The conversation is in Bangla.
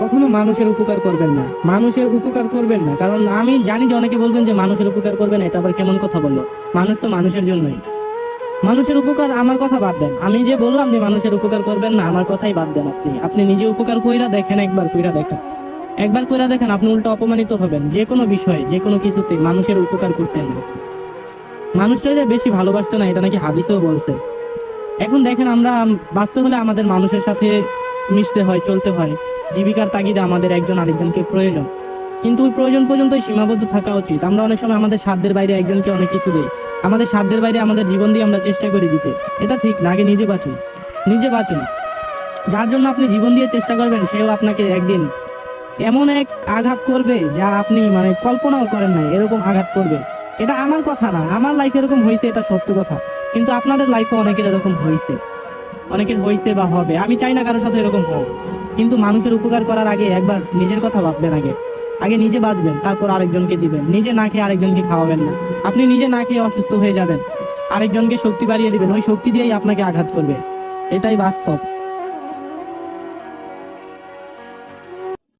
কখনো মানুষের উপকার করবেন না, মানুষের উপকার করবেন না। কারণ আমি জানি যে অনেকে বলবেন যে মানুষের উপকার করবেন, এটা আবার কেমন কথা বললো? মানুষ তো মানুষের জন্যই। মানুষের উপকার আমার কথা বাদ দেন, আমি যে বললাম যে মানুষের উপকার করবেন না, আমার কথাই বাদ দেন। আপনি আপনি নিজে উপকার কইরা দেখেন, একবার কইরা দেখেন, একবার কইরা দেখেন, আপনি উল্টো অপমানিত হবেন। যে কোনো বিষয়ে, যে কোনো কিছুতে মানুষের উপকার করতে না। মানুষটা যে বেশি ভালোবাসতে না, এটা নাকি হাদিসেও বলছে। এখন দেখেন, আমরা বাঁচতে হলে আমাদের মানুষের সাথে মিশতে হয়, চলতে হয়। জীবিকার তাগিদে আমাদের একজন আরেকজনকে প্রয়োজন, কিন্তু ওই প্রয়োজন পর্যন্তই সীমাবদ্ধ থাকা উচিত। আমরা অনেক সময় আমাদের সাধ্যের বাইরে একজনকে অনেক কিছু দিই, আমাদের সাধ্যের বাইরে আমাদের জীবন দিয়ে আমরা চেষ্টা করি দিতে। এটা ঠিক না। আগে নিজে বাঁচুন, নিজে বাঁচুন। যার জন্য আপনি জীবন দিয়ে চেষ্টা করবেন, সেও আপনাকে একদিন এমন এক আঘাত করবে যা আপনি মানে কল্পনাও করেন নাই, এরকম আঘাত করবে। এটা আমার কথা না, আমার লাইফে এরকম হয়েছে, এটা সত্য কথা। কিন্তু আপনাদের লাইফে অনেকের এরকম হয়েছে, অনেকের হয়েছে বা হবে। আমি চাই না কারোর সাথে এরকম হোক, কিন্তু মানুষের উপকার করার আগে একবার নিজের কথা ভাববেন। আগে আগে নিজে বাঁচবেন, তারপর আরেকজনকে দিবেন। নিজে না খেয়ে আরেকজনকে খাওয়াবেন না। আপনি নিজে না খেয়ে অসুস্থ হয়ে যাবেন, আরেকজনকে শক্তি বাড়িয়ে দিবেন, ওই শক্তি দিয়েই আপনাকে আঘাত করবে। এটাই বাস্তব।